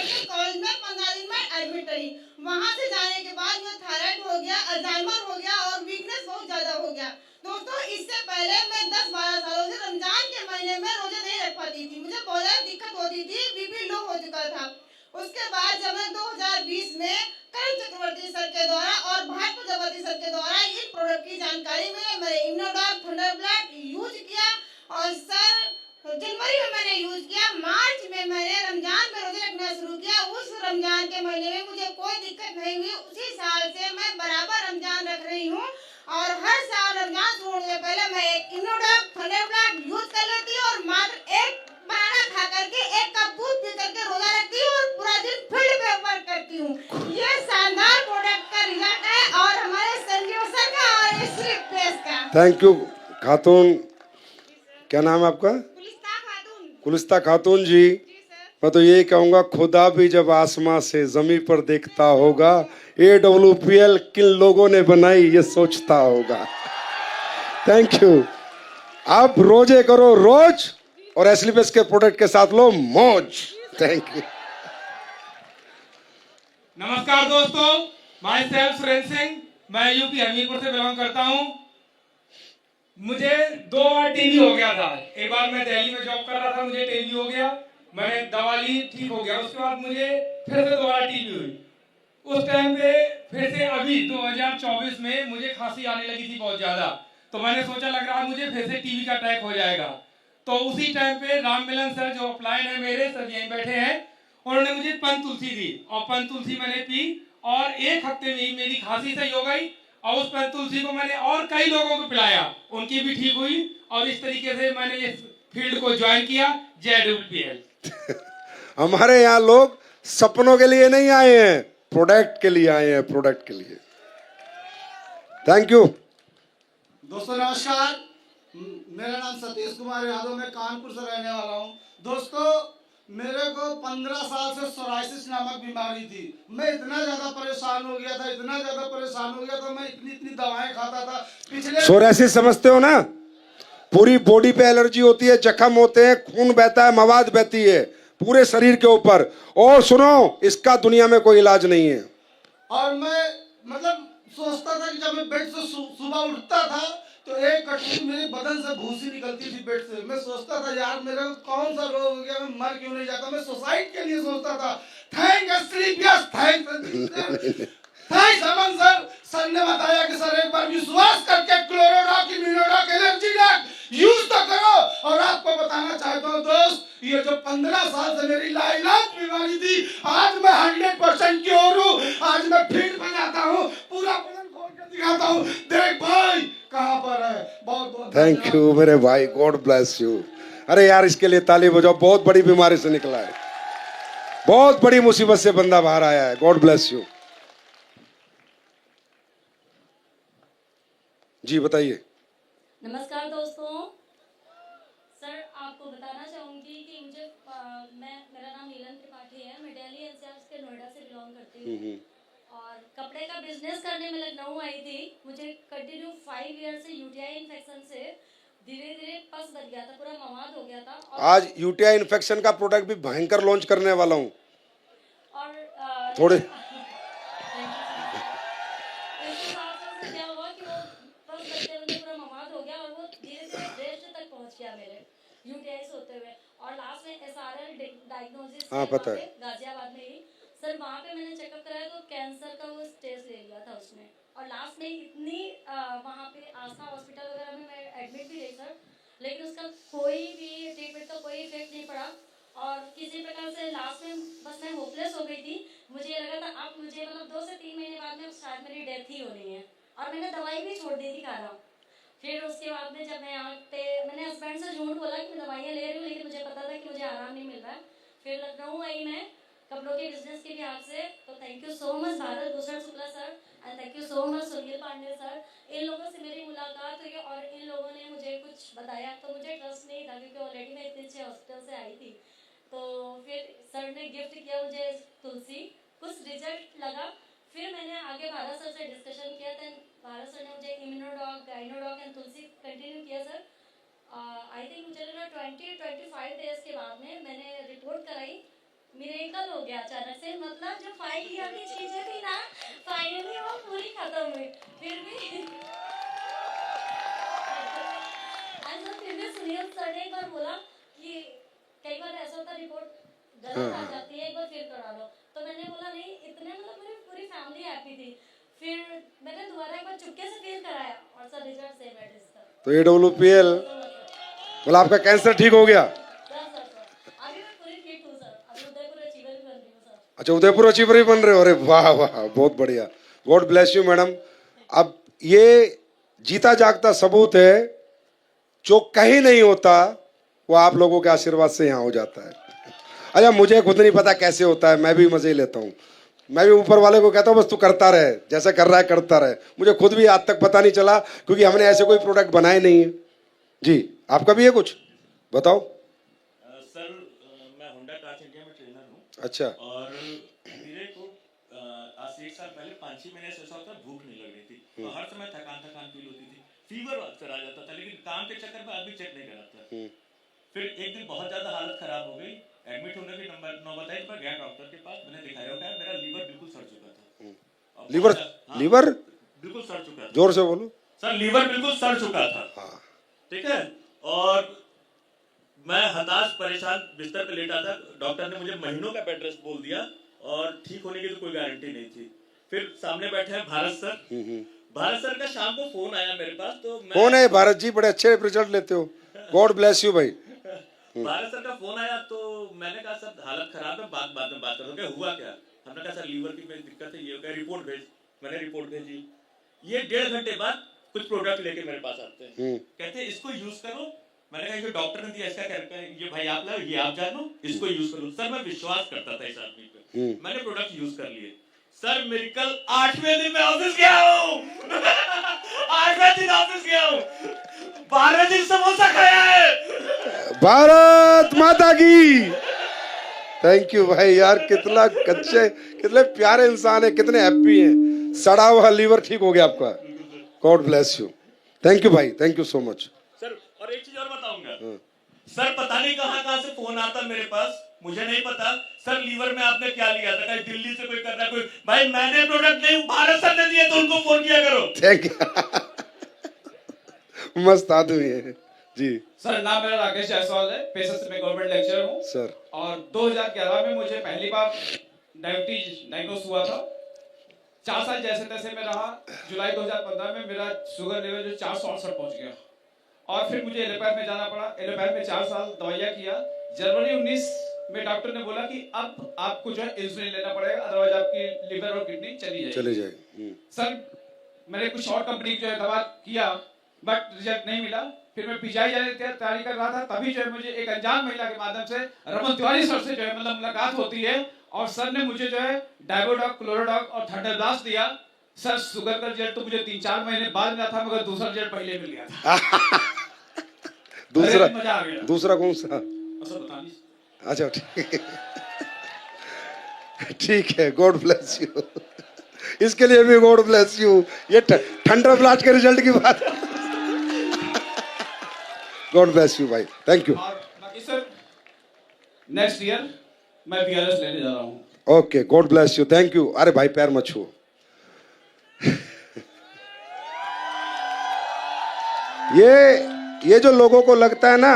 Medical college में 15 दिन में एडमिट रही। वहां से जाने के बाद मुझे थायराइड हो गया, अल्जाइमर हो गया और वीकनेस बहुत ज्यादा हो गया। दोस्तों, इससे पहले मैं 10-12 सालों से रमजान के महीने में रोजे नहीं रख पाती थी। मुझे बहुत ज्यादा दिक्कत होती थी, बीपी लो हो चुका था। उसके बाद जब मैं 2020 में करण चक्रवर्ती सर के द्वारा और भाट प्रजापति सर के द्वारा इन प्रोडक्ट की जानकारी मिली, मैंने इम्यूनोडॉक थंडरब्लड यूज किया और सर जनवरी में मैंने यूज किया। मार्च में मैंने रमजान में रोजे रखना शुरू किया। उस रमजान के महीने में मुझे कोई दिक्कत नहीं हुई। उसी साल से मैं बराबर रमजान रख रही हूँ और हर साल रमजान शुरू होने से पहले मैं एक इम्यूनोडॉक थंडरब्लड यूज कर लेती हूँ और मात्र एक बनाना खा करके एक कप दूध पी करके रोजा रखती हूँ और पूरा दिन फील्ड पे वर्क करती हूँ। ये शानदार प्रोडक्ट का रिजल्ट है और हमारे संजीव सर का और स्लिप प्रेस का। थैंक यू खातून, क्या नाम है आपका? गुलिस्ता खातून। गुलिस्ता खातून जी, मैं तो यही कहूँगा, खुदा भी जब आसमां से जमीन पर देखता होगा, AWPL किन लोगों ने बनाई ये सोचता होगा। Thank you. आप रोजे करो रोज और एस्लीपेस के प्रोडक्ट के साथ लो मौज। Thank you. नमस्कार दोस्तों, माई सेल्फ सुरेंद्र सिंह, मैं यूपी हमीरपुर से बिलोंग करता हूँ। मुझे 2 बार टीबी हो गया था। एक बार मैं दिल्ली में जॉब कर रहा था, मुझे टीबी हो गया, मैंने दवा ली, ठीक हो गया। उसके बाद मुझे फिर से दोबारा टीबी हुई। उस टाइम पे फिर से अभी 2024 में मुझे खांसी आने लगी थी बहुत ज्यादा, तो मैंने सोचा लग रहा मुझे फिर से टीबी का अटैक हो जाएगा। तो उसी टाइम पे राम मिलन सर जो अपलाइन है मेरे, सर यहीं बैठे हैं, उन्होंने मुझे पन तुलसी दी और पन तुलसी मैंने पी और 1 हफ्ते में ही मेरी खांसी सही हो गई। और उस पन तुलसी को मैंने और कई लोगों को पिलाया, उनकी भी ठीक हुई और इस तरीके से मैंने इस फील्ड को ज्वाइन किया। जय AWPL। हमारे यहाँ लोग सपनों के लिए नहीं आए हैं, प्रोडक्ट के लिए आए हैं, प्रोडक्ट के लिए। Thank you. दोस्तों नमस्कार, मेरा नाम सतीश कुमार यादव, मैं कानपुर से रहने वाला हूँ। दोस्तों, मेरे को 15 साल से सोराइसिस नामक बीमारी थी। मैं इतना ज्यादा परेशान हो गया था, इतना ज्यादा परेशान हो गया था, मैं इतनी दवाएं खाता था। पिछले सोराइसिस समझते हो ना? पूरी बॉडी पे एलर्जी होती है, जख्म होते हैं, खून बहता है, मवाद बहती है पूरे शरीर के ऊपर। और सुनो, इसका दुनिया में कोई इलाज नहीं है। और मैं मतलब सोचता था कि जब मैं बेड से सुबह उठता था तो एक कटोरी मेरे बदन से भूसी निकलती थी बेड से। मैं सोचता था यार मेरे को कौन सा रोग हो गया, मैं मर क्यों नहीं जाता। मैं सुसाइड के लिए सोचता था। थैंक एस्क्लेपियस, थैंक्स अमन सर। सर ने बताया कि सर एक बार विश्वास करके क्लोरोडॉक, इम्यूनोडॉक, एनर्जीडॉक यूज तो करो। और आपको बताना चाहता हूँ दोस्त, ये जो 15 साल से मेरी लाइलाज बीमारी थी, आज मैं 100% क्योर हूँ। आज मैं फील्ड पे जाता हूँ, पूरा बदन खोल कर दिखाता हूँ, देख भाई कहाँ पर है। बहुत बहुत थैंक यू मेरे भाई, गॉड ब्लेस यू। अरे यार, इसके लिए ताली बजाओ, बहुत बड़ी बीमारी से निकला है, बहुत बड़ी मुसीबत से बंदा बाहर आया है। God bless you. जी बताइए। नमस्कार दोस्तों, सर आपको बताना चाहूँगी कि मुझे मेरा नाम नीलम त्रिपाठी है। मैं दिल्ली एनसीआर के नोएडा से बिलोंग करती हूँ और कपड़े का बिजनेस करने में लखनऊ आई थी। मुझे कंटिन्यू 5 ईयर से यूटीआई इन्फेक्शन से धीरे धीरे पस बच गया था, पूरा मवाद हो गया था। और आज यूटीआई इन्फेक्शन का प्रोडक्ट भी भयंकर लॉन्च करने वाला हूँ। और थोड़े क्या हुआ कि वो पस बचते हुए पूरा मवाद हो गया और वो धीरे धीरे ब्रेस्ट तक पहुंच गया मेरे यूटीआई होते हुए। और लास्ट में SRL डायग्नोसिस हाँ पता है। गाजियाबाद में ही सर, वहाँ पे मैंने चेकअप कराया तो कैंसर का वो स्टेज ले लिया था उसने। और लास्ट में इतनी वहाँ पे आस्था हॉस्पिटल वगैरह में मैं एडमिट भी रही सर, लेकिन उसका कोई भी ट्रीटमेंट का कोई इफेक्ट नहीं पड़ा। और किसी प्रकार से लास्ट में बस मैं होपलेस हो गई थी। मुझे ये लगा था अब मुझे मतलब 2 से 3 महीने बाद में शायद मेरी डेथ ही होनी है और मैंने दवाई भी छोड़ दी थी खाना। फिर उसके बाद में जब मैं यहाँ पे मैंने हस्बैंड से झूठ बोला कि मैं दवाइयाँ ले रही हूँ, लेकिन मुझे पता था कि मुझे आराम नहीं मिल रहा है। फिर लखनऊ आई मैं कपड़ों के बिजनेस के लिहाज से। तो thank you so much Bharat Bhushan Shukla sir and thank you so much Sunil Pandey sir. इन लोगों से मेरी मुलाकात हुई और इन लोगों ने मुझे कुछ बताया तो मुझे ट्रस्ट नहीं था, क्योंकि ऑलरेडी मैं इतने अच्छे हॉस्पिटल से आई थी। तो फिर सर ने गिफ्ट किया मुझे तुलसी, कुछ रिजल्ट लगा। फिर मैंने आगे भारत सर से डिस्कशन किया था। भारत सर ने मुझे इम्यूनोडॉक, गाइनोडॉक एंड तुलसी कंटिन्यू किया सर। आई थिंक मुझे लगा 20-25 डेज के बाद में मैंने रिपोर्ट कराई मिरेकल हो गया अचानक से, मतलब जो फाइट किया की चीजें थी ना, फाइनली वो पूरी खत्म हुई। फिर भी सुनील सर ने एक बार बोला कि कई बार ऐसा होता है रिपोर्ट गलत आ जाती है, एक बार फिर करा लो। तो मैंने बोला नहीं, इतने मतलब मेरी पूरी फैमिली हैप्पी थी। फिर मैंने दोबारा एक बार चुपके से फिर कराया और सर रिजल्ट सेम है इसका। तो AWPL मतलब आपका कैंसर ठीक हो गया? अभी मैं पूरी फिट हूँ सर, अभी उदयपुर अचीवर भी बन रही हूँ सर। अच्छा, उदयपुर अचीवर ही बन रहे हो? अरे वाह वाह, बहुत बढ़िया, गॉड ब्लेस यू मैडम। अब ये जीता जागता सबूत है, जो कहीं नहीं होता वो आप लोगों के आशीर्वाद से यहाँ हो जाता है। अच्छा, मुझे खुद नहीं पता कैसे होता है, मैं भी मजे लेता हूँ। मैं भी ऊपर वाले को कहता हूँ बस तू करता रहे, जैसा कर रहा है करता रहे। मुझे खुद भी आज तक पता नहीं चला, क्योंकि हमने ऐसे कोई प्रोडक्ट बनाए नहीं है। जी, आपका भी है कुछ बताओ। सर मैं होंडा कार्स इंडिया में ट्रेनर हूँ। अच्छा। और मेरे को आज से 1 साल पहले 5-6 महीने से ऐसा होता भूख नहीं लग रही थी, तो हर समय थकान फील होती थी, फीवर अक्सर आ जाता था, लेकिन काम के चक्कर में आदमी चेक नहीं कराता। फिर एक दिन बहुत ज्यादा हालत खराब हो गई, एडमिट होने की नौबत आई, पर गया डॉक्टर के पास, मैंने दिखाया होगा मेरा लीवर बिल्कुल सड़ चुका था। लीवर? लीवर बिल्कुल सड़ चुका था। जोर से बोलो सर, लीवर बिल्कुल सड़ चुका था। ठीक है, और मैं हताश परेशान बिस्तर पे लेटा था। डॉक्टर ने मुझे महीनों का बेड रेस्ट बोल दिया और ठीक होने की तो कोई गारंटी नहीं थी। फिर सामने बैठे हैं भारत सर। भारत सर का शाम को फोन आया मेरे पास, तो मैं कौन है भारत जी? बड़े अच्छे रिजल्ट लेते हो, गॉड ब्लेस यू भाई। भारत सर का फोन आया तो मैंने कहा सर हालत खराब है, बाद में बात करोगे, हुआ क्या? हमने कहा सर लीवर की कोई दिक्कत है, ये हो गया, रिपोर्ट भेज। मैंने रिपोर्ट भेजी। ये 1.5 घंटे बाद कुछ प्रोडक्ट लेके मेरे पास आते हैं, कहते हैं इसको यूज करो। मैंने कहा ये डॉक्टर ने दिया, इसका क्या, ये भाई आप लाओ, ये आप जानो, इसको यूज करो। सर मैं विश्वास करता था इस आदमी पे, मैंने प्रोडक्ट यूज कर लिए। सर मेडिकल 8वें दिन में ऑफिस गया हूँ 8वें दिन ऑफिस गया हूँ, 12वें दिन समोसा खाया है। भारत माता की। थैंक यू भाई, यार कितना अच्छे, कितने प्यारे इंसान है, कितने हैप्पी हैं। सड़ा हुआ लीवर ठीक हो गया आपका, God bless you. Thank you भाई, thank you so much. Sir और एक चीज और बताऊंगा, सर पता नहीं कहां से फोन आता मेरे पास, मुझे नहीं पता। सर लीवर में आपने क्या लिया था? कहीं दिल्ली से कोई कर रहा है कोई, भाई मैंने प्रोडक्ट नहीं, भारत सर ने दिए, तो उनको फोन किया करो। थैंक यू, मस्त आदमी है जी। सर नाम मेरा राकेश जायसवाल है, पेशे से मैं गवर्नमेंट लेक्चरर हूँ सर। और 2011 में मुझे पहली बार डायबिटीज डायग्नोस हुआ था। 4 साल जैसे तैसे में रहा। जुलाई 2015 में मेरा शुगर लेवल जो 468 पहुंच गया, और फिर मुझे एलोपैथ में जाना पड़ा। एलोपैथ में 4 साल दवाइयाँ किया। जनवरी 19 में डॉक्टर ने बोला कि अब आपको जो है इंसुलिन लेना पड़ेगा, अदरवाइज आपकी लिवर और किडनी चली जाएगी। सर मैंने कुछ और कंपनी जो है दवा किया, बट रिजल्ट नहीं मिला। फिर मैं पीजीआई जाने की तैयारी कर रहा था, तभी जो है मुझे एक अनजान महिला के माध्यम से रमन तिवारी सर से जो है मतलब मुलाकात होती है, और सर ने मुझे जो है डायबोडॉक, क्लोरोडॉक और थंडरब्लास्ट दिया। सर शुगर का रिजल्ट तो मुझे 3-4 महीने बाद मिला था, मगर दूसरा रिजल्ट पहले मिल गया था। दूसरा मजा आ गया। दूसरा कौन सा? सर बता नहीं। अच्छा ठीक, ठीक है, गॉड ब्लेस यू। इसके लिए भी गॉड ब्लेस यू। ये थंडर ब्लास्ट के रिजल्ट की बात। गॉड ब्लेस यू भाई, थैंक यू। बाकी सर नेक्स्ट ईयर मैं बीआरएस लेने जा रहा हूँ। Okay, God bless you, thank you. अरे भाई पैर मत छुओ। ये जो लोगों को लगता है ना